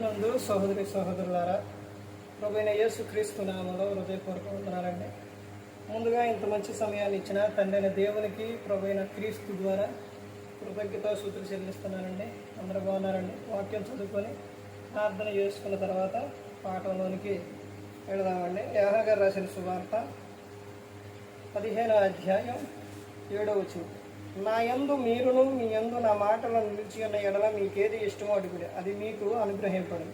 నందు సహోదరి సహోదరులారా, ప్రభువైన యేసుక్రీస్తు నామములో హృదయపూర్వక వందనాలండి. ముందుగా ఇంత మంచి సమయాన్ని ఇచ్చిన తండ్రైన దేవునికి ప్రభువైన క్రీస్తు ద్వారా కృతజ్ఞతాస్తుతులు చెల్లిస్తున్నానండి. అందరూ బాగున్నారండి. వాక్యం చదువుకొని ప్రార్థన చేసుకున్న తర్వాత పాఠంలోనికి వెళదామండి. యోహాను గారు రాసిన సువార్త 15వ అధ్యాయం 7వ వచనం. నా యందు మీరును మీ యందు నా మాటలను నిలిచి ఉన్న ఎడల మీకేది ఇష్టమో అడుగుడి, అది మీకు అనుగ్రహింపడును.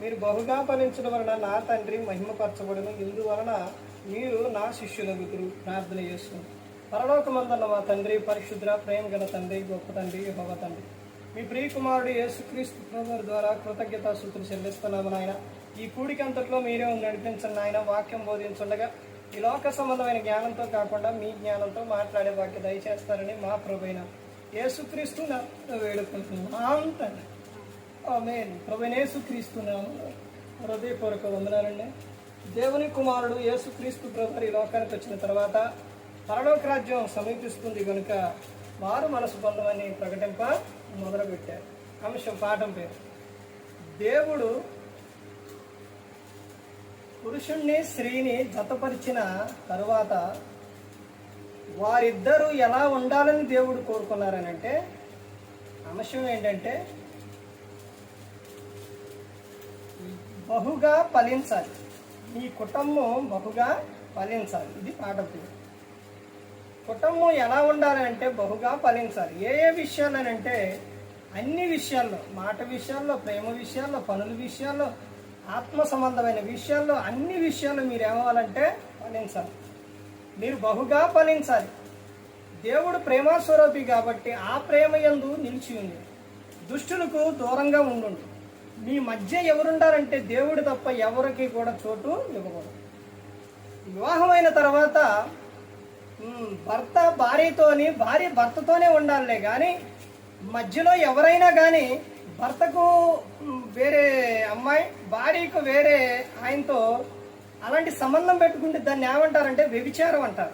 మీరు బహుగా ఫలించడం వలన నా తండ్రి మహిమపరచబడును. ఇందువలన మీరు నా శిష్యులగుదురు. ప్రార్థన చేస్తుంది. పరలోకమందున్న మా తండ్రి, పరిశుద్ర ప్రేమ గల తండ్రి, గొప్ప తండ్రి, యెహోవా తండ్రి, మీ ప్రియకుమారుడు యేసుక్రీస్తు ప్రభువు ద్వారా కృతజ్ఞతాస్తుతులు చెల్లిస్తున్నాము నాయన. ఈ కూడికంతట్లో మీరే నడిపించండి నాయన. వాక్యం బోధించుండగా ఈ లోక సంబంధమైన జ్ఞానంతో కాకుండా మీ జ్ఞానంతో మాట్లాడే వాక్య దయచేస్తారని మా ప్రభువైన యేసుక్రీస్తు వేడుకుంటున్నాం తండ్రి. ఆమేన్. ప్రభువైన యేసుక్రీస్తు హృదయపూర్వక వందనాలండి. దేవుని కుమారుడు యేసుక్రీస్తు ప్రభు ఈ లోకానికి వచ్చిన తర్వాత పరలోక రాజ్యం సమీపిస్తుంది కనుక వారు మనసు పొందమని ప్రకటింప మొదలుపెట్టారు. అంశం పాఠం పేరు దేవుడు పురుషుణ్ణి స్త్రీని జతపరిచిన తరువాత వారిద్దరూ ఎలా ఉండాలని దేవుడు కోరుకున్నారని అంటే అంశం ఏంటంటే బహుగా ఫలించాలి. ఈ కుటుంబం బహుగా ఫలించాలి. ఇది పాఠం పేరు. కుటుంబం ఎలా ఉండాలంటే బహుగా ఫలించాలి. ఏ ఏ విషయాలనంటే అన్ని విషయాల్లో, మాట విషయాల్లో, ప్రేమ విషయాల్లో, పనుల విషయాల్లో, ఆత్మ సంబంధమైన విషయాల్లో, అన్ని విషయాల్లో మీరు ఏమవ్వాలంటే ఫలించాలి. మీరు బహుగా ఫలించాలి. దేవుడు ప్రేమస్వరూపి కాబట్టి ఆ ప్రేమ యందు నిలిచి ఉంది. దుష్టులకు దూరంగా ఉండు. మీ మధ్య ఎవరుండాలంటే దేవుడు తప్ప ఎవరికి కూడా చోటు ఇవ్వకూడదు. వివాహమైన తర్వాత భర్త భార్యతోని, భార్య భర్తతోనే ఉండాలే కానీ మధ్యలో ఎవరైనా కానీ భర్తకు వేరే అమ్మాయి, భార్యకు వేరే ఆయనతో అలాంటి సంబంధం పెట్టుకుంటే దాన్ని ఏమంటారంటే వ్యభిచారం అంటారు.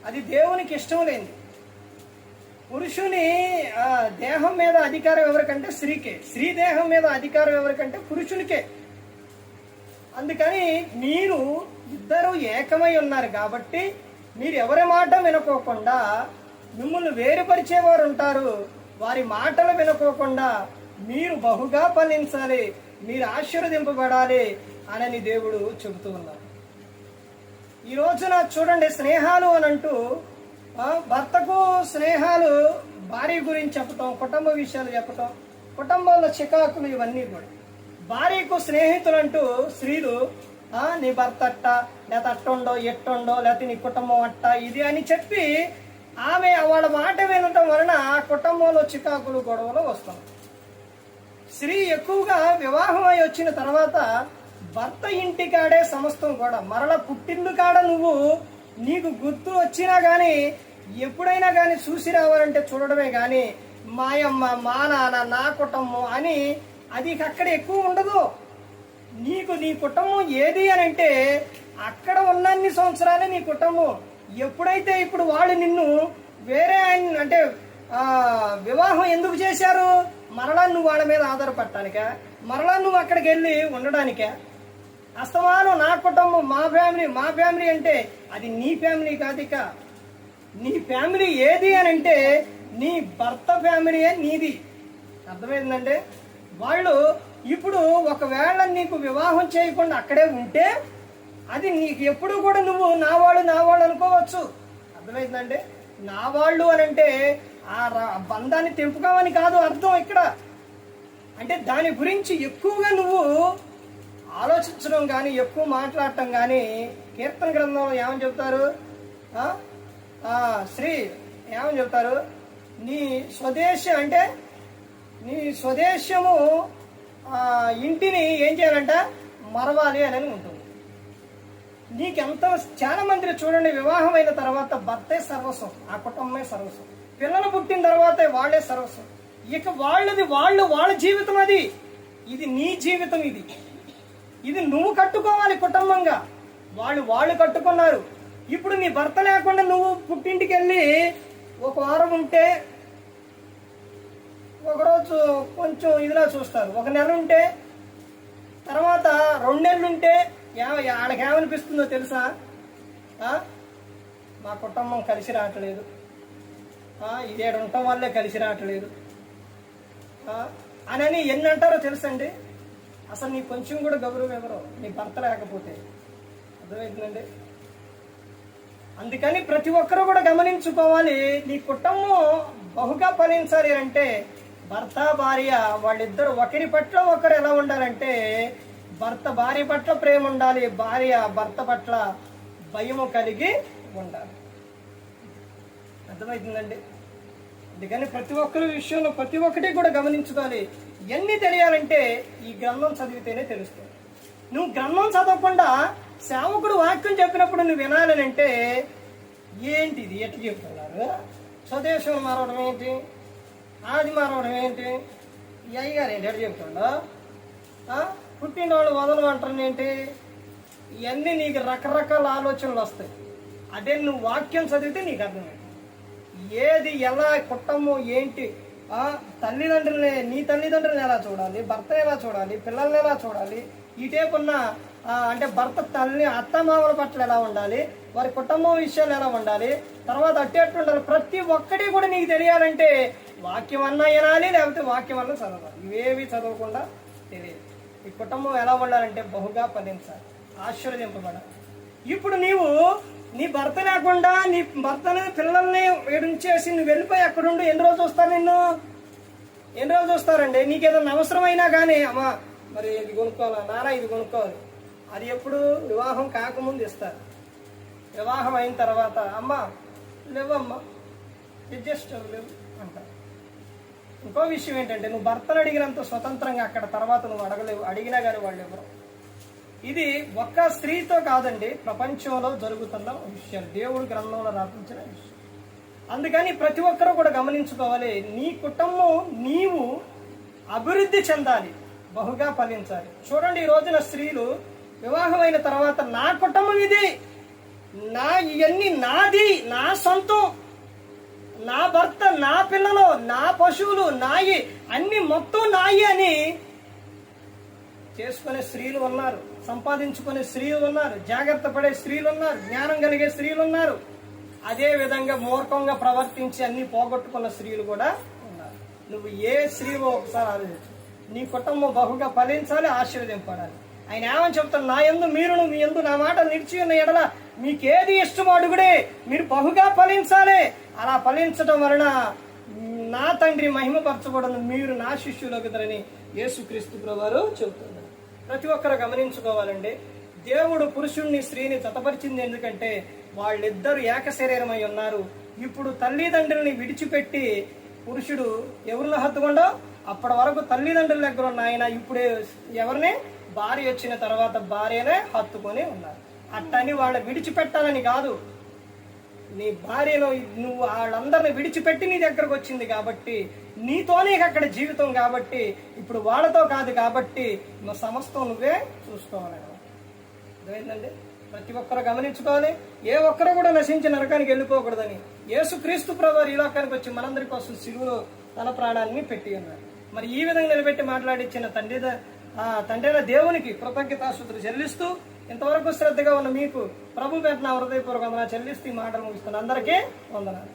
అది దేవునికి ఇష్టం లేనిది. పురుషుని దేహం మీద అధికారం ఎవరికంటే స్త్రీకే, స్త్రీ దేహం మీద అధికారం ఎవరికంటే పురుషునికే. అందుకని మీరు ఇద్దరు ఏకమై ఉన్నారు కాబట్టి మీరు ఎవరి మాట వినుకోకుండా మిమ్మల్ని వేరుపరిచేవారు ఉంటారు. వారి మాటలు వినుకోకుండా మీరు బహుగా ఫలించాలి, మీరు ఆశీర్వదింపబడాలి అని దేవుడు చెబుతూ ఉన్నారు. ఈ రోజున చూడండి, స్నేహాలు అని అంటూ భర్తకు స్నేహాలు, భార్య గురించి చెప్పటం, కుటుంబ విషయాలు చెప్పటం, కుటుంబంలో చికాకులు, ఇవన్నీ కూడా. భార్యకు స్నేహితులు అంటూ స్త్రీలు నీ భర్త అట్ట, లేకపోతే అట్టుండో ఎట్టుండో, లేకపోతే నీ కుటుంబం అట్ట, ఇది అని చెప్పి ఆమె వాళ్ళ మాట వినటం వలన కుటుంబంలో చికాకులు, గొడవలు వస్తాయి. స్త్రీ ఎక్కువగా వివాహం అయి వచ్చిన తర్వాత భర్త ఇంటికాడే సమస్తం కూడా. మరలా పుట్టిల్లు కాడ నువ్వు నీకు గుర్తు వచ్చినా కానీ ఎప్పుడైనా కానీ చూసి రావాలంటే చూడడమే కానీ మాయమ్మ, మా నాన్న, నా కుటుంబం అని అది అక్కడ ఎక్కువ ఉండదు. నీకు నీ కుటుంబం ఏది అని అంటే అక్కడ ఉన్నన్ని సంవత్సరాలే నీ కుటుంబం. ఎప్పుడైతే ఇప్పుడు వాళ్ళు నిన్ను వేరే అంటే వివాహం ఎందుకు చేశారు? మరలా నువ్వు వాళ్ళ మీద ఆధారపడటానికా? మరలా నువ్వు అక్కడికి వెళ్ళి ఉండడానికా? అస్తమానం నా కుటుంబం, మా ఫ్యామిలీ, మా ఫ్యామిలీ అంటే అది నీ ఫ్యామిలీ కాదు. ఇక నీ ఫ్యామిలీ ఏది అని అంటే నీ భర్త ఫ్యామిలీయే నీది. అర్థమైందంటే వాళ్ళు ఇప్పుడు ఒకవేళ నీకు వివాహం చేయకుండా అక్కడే ఉంటే అది నీకు ఎప్పుడు కూడా నువ్వు నా వాళ్ళు అనుకోవచ్చు. అర్థమైందంటే నా వాళ్ళు అని అంటే ఆ బంధాన్ని తెంపుకోవని కాదు అర్థం ఇక్కడ. అంటే దాని గురించి ఎక్కువగా నువ్వు ఆలోచించడం కానీ, ఎక్కువ మాట్లాడటం కానీ. కీర్తన గ్రంథంలో ఏమని చెప్తారు? శ్రీ ఏమని చెప్తారు? నీ స్వదేశం అంటే నీ స్వదేశము ఇంటిని ఏం చేయాలంట? మరవాలి అని ఉంటుంది. నీకెంత చాలా మంది చూడండి, వివాహం అయిన తర్వాత భర్తే సర్వస్వం, ఆ కుటుంబమే సర్వస్వం. పిల్లలు పుట్టిన తర్వాతే వాళ్లే సర్వస్వం. ఇక వాళ్ళ జీవితం అది. ఇది నీ జీవితం. ఇది నువ్వు కట్టుకోవాలి కుటుంబంగా. వాళ్ళు కట్టుకున్నారు. ఇప్పుడు నీ భర్త లేకుండా నువ్వు పుట్టింటికి వెళ్ళి ఒక వారం ఉంటే ఒకరోజు కొంచెం ఇదిలా చూస్తారు, ఒక నెల ఉంటే తర్వాత 2 నెలలు ఉంటే ఆడకి ఏమనిపిస్తుందో తెలుసా? మా కుటుంబం కలిసి రావట్లేదు, ఇదేడు ఉండటం వల్లే కలిసి రావట్లేదు అని ఎన్ని అంటారో తెలుసండి. అసలు నీకు కొంచెం కూడా గౌరవం ఎవరో నీ భర్త లేకపోతే. అర్థమవుతుందండి? అందుకని ప్రతి ఒక్కరూ కూడా గమనించుకోవాలి, నీ కుటుంబం బహుగా ఫలించాలి అంటే భర్త భార్య వాళ్ళిద్దరు ఒకరి పట్ల ఒకరు ఎలా ఉండాలంటే, భర్త భార్య పట్ల ప్రేమ ఉండాలి, భార్య భర్త పట్ల భయము కలిగి ఉండాలి. అర్థమవుతుందండి? అందుకని ప్రతి ఒక్కరి విషయంలో ప్రతి ఒక్కటి కూడా గమనించుకోవాలి. ఇవన్నీ తెలియాలంటే ఈ గ్రంథం చదివితేనే తెలుస్తుంది. నువ్వు గ్రంథం చదవకుండా సేవకుడు వాక్యం చెప్పినప్పుడు నువ్వు వినాలని అంటే ఏంటిది ఎట్లా చెప్తున్నారు? స్వదేశం మారవడం ఏంటి, ఆది మారవడం ఏంటి, ఈ అయ్యగారు ఏంటి ఎట్లా చెప్తుండో, పుట్టినవాళ్ళు వదలు అంటారు ఏంటి, ఇవన్నీ నీకు రకరకాల ఆలోచనలు వస్తాయి. అదే నువ్వు వాక్యం చదివితే నీకు అర్థమైంది ఏది ఎలా కుటుంబం ఏంటి. తల్లిదండ్రులని, నీ తల్లిదండ్రులను ఎలా చూడాలి, భర్తను ఎలా చూడాలి, పిల్లల్ని ఎలా చూడాలి, ఇటేపున్న అంటే భర్త తల్లి అత్తమామల పట్ల ఎలా ఉండాలి, వారి కుటుంబం విషయాలు ఎలా ఉండాలి, తర్వాత అట్టేట్టు ఉండాలి, ప్రతి ఒక్కటి కూడా నీకు తెలియాలంటే వాక్యం అన్నా వినాలి, లేకపోతే వాక్యం అన్నా చదవాలి. ఇవేవి చదవకుండా తెలియదు. ఈ కుటుంబం ఎలా ఉండాలంటే బహుగా ఫలించాలి, ఆశీర్వదింపబడాలి. ఇప్పుడు నీవు నీ భర్త లేకుండా నీ భర్తని పిల్లల్ని ఉంచేసి నువ్వు వెళ్ళిపోయి అక్కడుండి ఎన్ని రోజులు వస్తారు? ఎన్ని రోజులు వస్తారండి? నీకు ఏదైనా అవసరమైనా కానీ అమ్మా మరి ఇది కొనుక్కోవాలా, నాన్న ఇది కొనుక్కోవాలి, అది ఎప్పుడు వివాహం కాకముందు ఇస్తారు. వివాహం అయిన తర్వాత అమ్మ లేవమ్మా అడ్జస్ట్ లేవు అంటారు. ఇంకో విషయం ఏంటంటే నువ్వు భర్తను అడిగినంత స్వతంత్రంగా అక్కడ తర్వాత నువ్వు అడగలేవు, అడిగినా కానీ వాళ్ళు ఎవరు. ఇది ఒక్క స్త్రీతో కాదండి, ప్రపంచంలో జరుగుతున్న విషయాలు, దేవుడు గ్రంథంలో రాపించిన విషయం. అందుకని ప్రతి ఒక్కరూ కూడా గమనించుకోవాలి, నీ కుటుంబం నీవు అభివృద్ధి చెందాలి, బహుగా ఫలించాలి. చూడండి, ఈ రోజున స్త్రీలు వివాహం అయిన తర్వాత నా కుటుంబం ఇది, ఇవన్నీ నాది, నా సొంతం, నా భర్త, నా పిల్లలు, నా పశువులు నాయి, అన్ని మొత్తం నాయి అని చేసుకునే స్త్రీలు ఉన్నారు, సంపాదించుకునే స్త్రీలు ఉన్నారు, జాగ్రత్త పడే స్త్రీలు ఉన్నారు, జ్ఞానం కలిగే స్త్రీలు ఉన్నారు. అదే విధంగా మూర్ఖంగా ప్రవర్తించి అన్ని పోగొట్టుకున్న స్త్రీలు కూడా ఉన్నారు. నువ్వు ఏ స్త్రీవో ఒకసారి ఆలోచించు. నీ కుటుంబం బహుగా ఫలించాలి, ఆశీర్వదింపడాలి. ఆయన ఏమని చెప్తాను, నా యందు మీరును మీ యందు నా మాట నిలిచి ఉన్న ఎడల మీకేది ఇష్టమో అడుగుడే, మీరు బహుగా ఫలించాలి. అలా ఫలించడం వలన నా తండ్రి మహిమపరచబడను, మీరు నా శిష్యులగుతారని యేసుక్రీస్తు ప్రభువారు చెబుతున్నారు. ప్రతి ఒక్కరు గమనించుకోవాలండి, దేవుడు పురుషుణ్ణి స్త్రీని జతపరిచింది ఎందుకంటే వాళ్ళిద్దరు ఏక శరీరమై ఉన్నారు. ఇప్పుడు తల్లిదండ్రుల్ని విడిచిపెట్టి పురుషుడు ఎవరిని హత్తుకుండో అప్పటి వరకు తల్లిదండ్రుల దగ్గర ఉన్న ఆయన ఇప్పుడు ఎవరిని, భార్య వచ్చిన తర్వాత భార్యనే హత్తుకొని ఉన్నారు. అట్టని వాళ్ళని విడిచిపెట్టాలని కాదు, నీ భార్యలో నువ్వు వాళ్ళందరిని విడిచిపెట్టి నీ దగ్గరకు వచ్చింది కాబట్టి, నీతోనే అక్కడ జీవితం కాబట్టి, ఇప్పుడు వాళ్ళతో కాదు కాబట్టి నువ్వు సమస్తం నువ్వే చూసుకోవాలి. అర్థమైందండి? ప్రతి ఒక్కరు గమనించుకోవాలి, ఏ ఒక్కరు కూడా నశించి నరకానికి వెళ్ళిపోకూడదని. యేసుక్రీస్తు ప్రభువారు ఈ లోకానికి వచ్చి మనందరి కోసం సిలువలో తన ప్రాణాన్ని పెట్టి ఉన్నారు. మరి ఈ విధంగా నిలబెట్టి మాట్లాడించిన తండ్రి దేవునికి కృతజ్ఞతాస్తుతులు చెల్లిస్తూ, ఇంతవరకు శ్రద్ధగా ఉన్న మీకు ప్రభు పెట్టిన హృదయపూర్వక వందనాలు చెల్లిస్తూ ఈ మాటలు ముగిస్తున్న అందరికీ వందనాలు.